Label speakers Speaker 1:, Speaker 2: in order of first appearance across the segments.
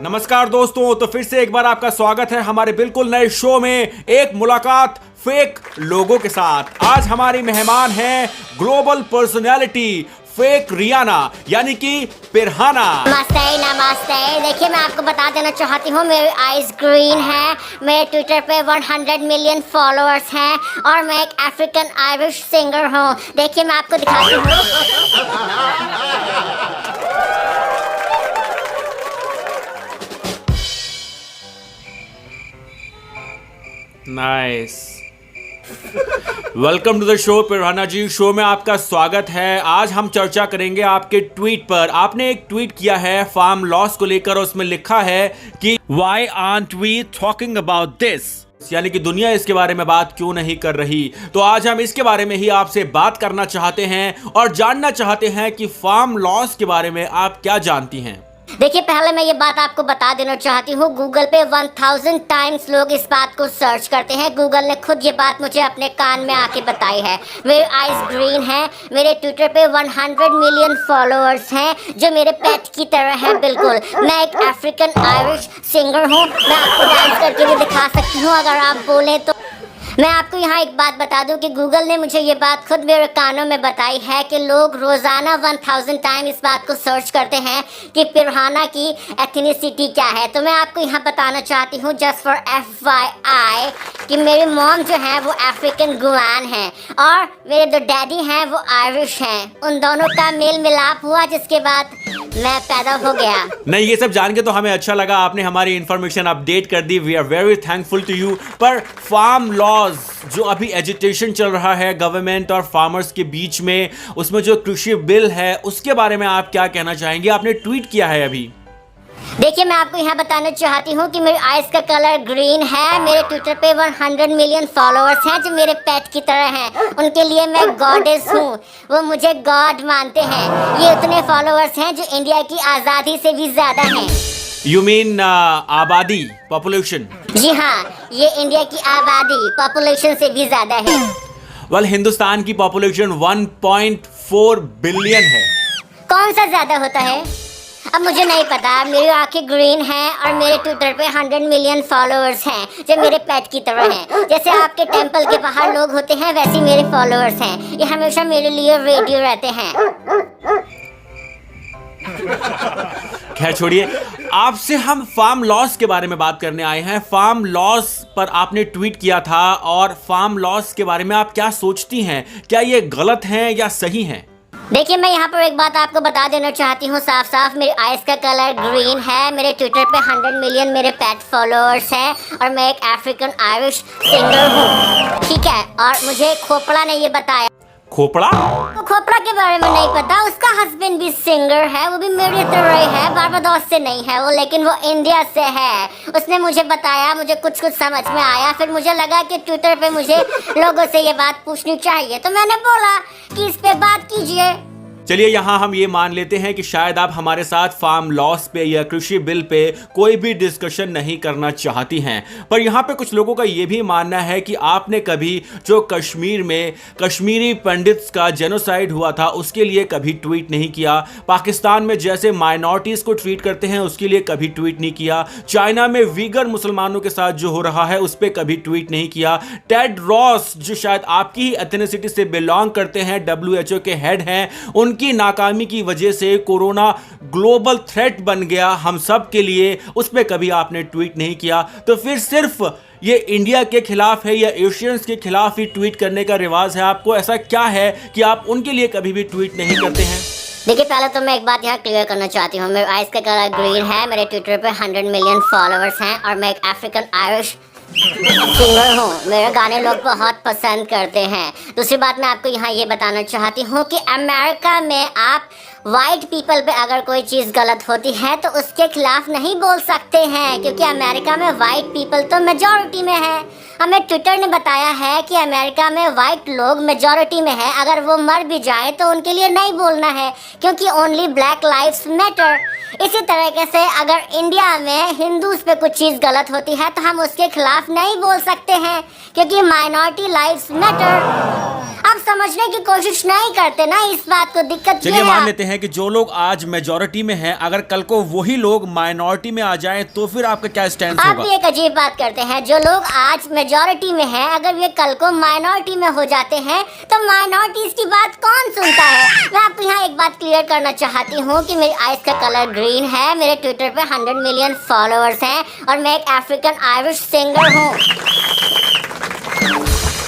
Speaker 1: नमस्कार दोस्तों, तो फिर से एक बार आपका स्वागत है हमारे बिल्कुल नए शो में एक मुलाकात फेक लोगों के साथ। आज हमारी मेहमान हैं ग्लोबल पर्सनालिटी फेक रियाना यानी कि पिरहाना।
Speaker 2: नमस्ते नमस्ते। देखिए मैं आपको बता देना चाहती हूँ मेरी आईज ग्रीन है, मेरे ट्विटर पे 100 मिलियन फॉलोअर्स हैं और मैं एक अफ्रीकन आयरिश सिंगर हूँ। देखिए मैं आपको दिखाती हूँ।
Speaker 1: Nice. Welcome to the show Pirhana ji. Show में आपका स्वागत है। आज हम चर्चा करेंगे आपके ट्वीट पर। आपने एक ट्वीट किया है फार्म लॉस को लेकर और उसमें लिखा है कि why aren't we talking about this, यानी कि दुनिया इसके बारे में बात क्यों नहीं कर रही। तो आज हम इसके बारे में ही आपसे बात करना चाहते हैं और जानना चाहते हैं कि फार्म लॉस के बारे में आप क्या जानती हैं।
Speaker 2: देखिए पहले मैं ये बात आपको बता देना चाहती हूँ, गूगल पे 1000 टाइम्स लोग इस बात को सर्च करते हैं। गूगल ने खुद ये बात मुझे अपने कान में आके बताई है। मेरी आईज ग्रीन है, मेरे ट्विटर पे 100 मिलियन फॉलोअर्स हैं जो मेरे पेट की तरह है। बिल्कुल मैं एक अफ्रीकन आयरिश सिंगर हूँ। मैं आपको डांस करके भी दिखा सकती हूँ अगर आप बोले तो। मैं आपको यहाँ एक बात बता दूं कि गूगल ने मुझे ये बात खुद मेरे कानों में बताई है कि लोग रोज़ाना 1000 टाइम इस बात को सर्च करते हैं कि पिरहाना की एथनिसिटी क्या है। तो मैं आपको यहाँ बताना चाहती हूँ जस्ट फॉर FYI कि मेरी मॉम जो है वो अफ्रीकन गुआन है और मेरे जो डैडी हैं वो आयरिश हैं। उन दोनों का मेल मिलाप हुआ जिसके बाद मैं पैदा हो गया।
Speaker 1: नहीं, ये सब जान के तो हमें अच्छा लगा। आपने हमारी इंफॉर्मेशन अपडेट कर दी। We are very thankful to you. पर फार्म लॉज जो अभी एजिटेशन चल रहा है गवर्नमेंट और फार्मर्स के बीच में, उसमें जो कृषि बिल है उसके बारे में आप क्या कहना चाहेंगे। आपने ट्वीट किया है अभी।
Speaker 2: देखिए मैं आपको यहाँ बताना चाहती हूँ कि मेरी आइज का कलर ग्रीन है। मेरे ट्विटर पे 100 मिलियन फॉलोअर्स हैं जो मेरे पेट की तरह हैं। उनके लिए मैं गॉडेस हूँ, वो मुझे गॉड मानते हैं। ये उतने फॉलोअर्स हैं जो इंडिया की आज़ादी से भी ज़्यादा हैं।
Speaker 1: यू मीन आबादी, पॉपुलेशन? जी
Speaker 2: हाँ, ये इंडिया की आबादी पॉपुलेशन से भी ज़्यादा है।
Speaker 1: वेल, हिंदुस्तान की पॉपुलेशन 1.4 बिलियन है।
Speaker 2: कौन सा ज़्यादा होता है अब मुझे नहीं पता। मेरी आंखें ग्रीन हैं और मेरे ट्विटर पे 100 मिलियन फॉलोअर्स हैं जो मेरे पेट की तरह हैं। जैसे आपके टेंपल के बाहर लोग होते हैं वैसे मेरे फॉलोअर्स हैं। ये हमेशा मेरे लिए रेडियो रहते हैं।
Speaker 1: खैर छोड़िए, आपसे हम फार्म लॉस के बारे में बात करने आए हैं। फार्म लॉस पर आपने ट्वीट किया था और फार्म लॉस के बारे में आप क्या सोचती हैं? क्या ये गलत हैं या सही हैं?
Speaker 2: देखिए मैं यहाँ पर एक बात आपको बता देना चाहती हूँ साफ साफ। मेरी आइज का कलर ग्रीन है, मेरे ट्विटर पे 100 मिलियन मेरे पेट फॉलोअर्स हैं और मैं एक अफ्रीकन आयरिश सिंगर हूँ, ठीक है। और मुझे खोपड़ा ने ये बताया।
Speaker 1: खोपड़ा?
Speaker 2: तो खोपड़ा के बारे में नहीं पता। उसका हस्बैंड भी सिंगर है, वो भी मेरी तरह है, बारबाडोस से नहीं है वो, लेकिन वो इंडिया से है। उसने मुझे बताया, मुझे कुछ समझ में आया। फिर मुझे लगा कि ट्विटर पे मुझे लोगों से ये बात पूछनी चाहिए, तो मैंने बोला कि इस पे बात कीजिए।
Speaker 1: चलिए, यहाँ हम ये मान लेते हैं कि शायद आप हमारे साथ फार्म लॉस पे या कृषि बिल पे कोई भी डिस्कशन नहीं करना चाहती हैं। पर यहाँ पे कुछ लोगों का ये भी मानना है कि आपने कभी जो कश्मीर में कश्मीरी पंडित्स का जेनोसाइड हुआ था उसके लिए कभी ट्वीट नहीं किया। पाकिस्तान में जैसे माइनॉरिटीज़ को ट्रीट करते हैं उसके लिए कभी ट्वीट नहीं किया। चाइना में वीगर मुसलमानों के साथ जो हो रहा है उस पर कभी ट्वीट नहीं किया। टेड रॉस जो शायद आपकी ही एथनिसिटी से बिलोंग करते हैं, WHO के हेड हैं, की नाकामी की वजह से कोरोना ग्लोबल थ्रेट बन गया हम सब के लिए, उस पे कभी आपने ट्वीट नहीं किया। तो फिर सिर्फ ये इंडिया के खिलाफ है या एशियंस के खिलाफ ही ट्वीट करने का रिवाज है आपको? ऐसा क्या है कि आप उनके लिए कभी भी ट्वीट नहीं करते हैं?
Speaker 2: देखिए पहले तो मैं एक बात यहाँ क्लियर करना चाहती हूँ। मेरे आइज का कलर ग्रीन है, मेरे ट्विटर पे 100 मिलियन फॉलोअर्स हैं और मैं एक अफ्रीकन आयरिश सिंगर हूँ। मेरे गाने लोग बहुत पसंद करते हैं। दूसरी बात मैं आपको यहाँ ये बताना चाहती हूँ कि अमेरिका में आप वाइट पीपल पे अगर कोई चीज़ गलत होती है तो उसके खिलाफ नहीं बोल सकते हैं, क्योंकि अमेरिका में वाइट पीपल तो मेजॉरिटी में है। हमें ट्विटर ने बताया है कि अमेरिका में वाइट लोग मेजॉरिटी में है, अगर वो मर भी जाए तो उनके लिए नहीं बोलना है क्योंकि ओनली ब्लैक लाइव्स मैटर। इसी तरीके से अगर इंडिया में हिंदूज पे कुछ चीज़ गलत होती है तो हम उसके खिलाफ नहीं बोल सकते हैं क्योंकि माइनॉरिटी लाइव्स मैटर। आप समझने की कोशिश नहीं करते ना इस बात को, दिक्कत ये
Speaker 1: चलिए
Speaker 2: है।
Speaker 1: मान लेते हैं कि जो लोग आज मेजॉरिटी में हैं, अगर कल को वही लोग माइनॉरिटी में आ जाएं तो फिर आपका क्या स्टैंड
Speaker 2: आप
Speaker 1: होगा?
Speaker 2: भी एक अजीब बात करते हैं, जो लोग आज मेजॉरिटी में हैं अगर ये कल को माइनॉरिटी में हो जाते हैं तो माइनॉरिटीज की बात कौन सुनता है। मैं आपको यहाँ एक बात क्लियर करना चाहती हूँ कि मेरी आइज का कलर ग्रीन है, मेरे ट्विटर पे 100 मिलियन फॉलोअर्स हैं और मैं एक अफ्रीकन आयरिश सिंगर हूँ।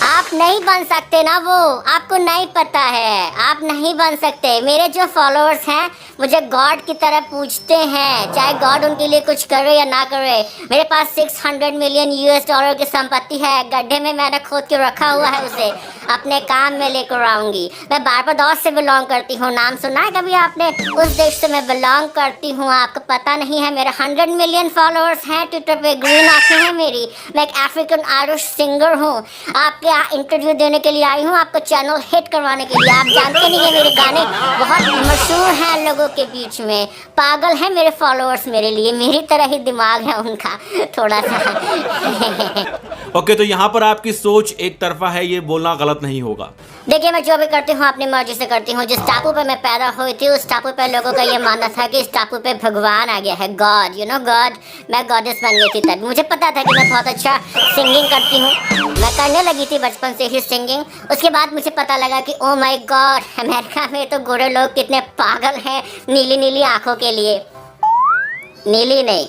Speaker 2: आप नहीं बन सकते ना, वो आपको नहीं पता है, आप नहीं बन सकते। मेरे जो फॉलोअर्स हैं मुझे गॉड की तरह पूछते हैं, चाहे गॉड उनके लिए कुछ करे या ना करे। मेरे पास 600 मिलियन यूएस डॉलर की संपत्ति है, गड्ढे में मैंने खोद के रखा हुआ है, उसे अपने काम में लेकर आऊंगी। मैं बारबाडोस से बिलोंग करती हूँ, नाम सुना है कभी आपने? उस देश से मैं बिलोंग करती हूँ, आपको पता नहीं है। मेरे 100 मिलियन फॉलोअर्स हैं ट्विटर पे, ग्रीन आंखें हैं मेरी। मैं एक अफ्रीकन आयरिश सिंगर हूँ, आपके इंटरव्यू देने के लिए आई हूँ, आपको चैनल हिट करवाने के लिए। आप जानते नहीं है मेरे गाने बहुत मशहूर हैं लोगों के बीच में, पागल हैं मेरे फॉलोअर्स मेरे लिए, मेरी तरह ही दिमाग है उनका थोड़ा सा।
Speaker 1: ओके, तो यहाँ पर आपकी सोच एक तरफा है, ये बोलना गलत नहीं होगा।
Speaker 2: देखिए, मैं जो भी करती हूँ अपनी मर्जी से करती हूँ। जिस टापू पे मैं पैदा हुई थी उस टापू पे लोगों का ये मानना था कि इस टापू पे भगवान आ गया है, गॉड, यू नो गॉड। मैं गॉडेस बन गई थी तब। मुझे पता था कि मैं बहुत अच्छा सिंगिंग करती हूँ, मैं करने लगी थी बचपन से ही सिंगिंग। उसके बाद मुझे पता लगा कि ओ माय गॉड, अमेरिका में तो गोरे लोग कितने पागल हैं नीली नीली आँखों के लिए, नीली नहीं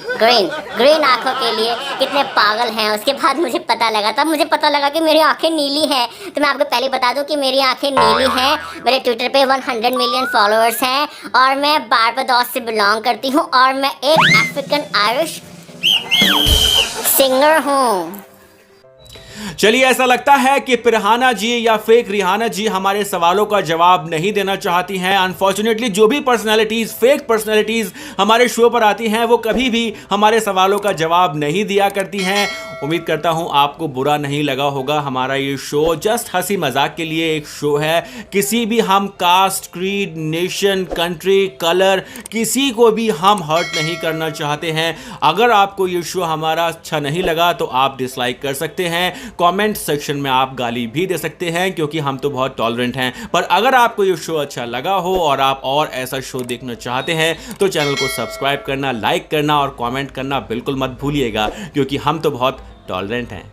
Speaker 2: ग्रीन आंखों के लिए कितने पागल हैं। उसके बाद मुझे पता लगा, तब मुझे पता लगा कि मेरी आंखें नीली हैं। तो मैं आपको पहले बता दूं कि मेरी आंखें नीली हैं। मेरे ट्विटर पे 100 मिलियन फॉलोअर्स हैं और मैं बारबाडोस से बिलोंग करती हूँ और मैं एक अफ्रीकन आयरिश सिंगर हूँ।
Speaker 1: चलिए, ऐसा लगता है कि पिरहाना जी या फेक रिहाना जी हमारे सवालों का जवाब नहीं देना चाहती हैं। अनफॉर्चुनेटली जो भी पर्सनैलिटीज, फेक पर्सनैलिटीज हमारे शो पर आती हैं वो कभी भी हमारे सवालों का जवाब नहीं दिया करती हैं। उम्मीद करता हूं आपको बुरा नहीं लगा होगा। हमारा ये शो जस्ट हंसी मजाक के लिए एक शो है, किसी भी हम caste, creed, nation, country, colour, किसी को भी हम हर्ट नहीं करना चाहते हैं। अगर आपको ये शो हमारा अच्छा नहीं लगा तो आप डिसलाइक कर सकते हैं, कमेंट सेक्शन में आप गाली भी दे सकते हैं क्योंकि हम तो बहुत टॉलरेंट हैं। पर अगर आपको ये शो अच्छा लगा हो और आप और ऐसा शो देखना चाहते हैं तो चैनल को सब्सक्राइब करना, लाइक करना और कमेंट करना बिल्कुल मत भूलिएगा क्योंकि हम तो बहुत टॉलरेंट हैं।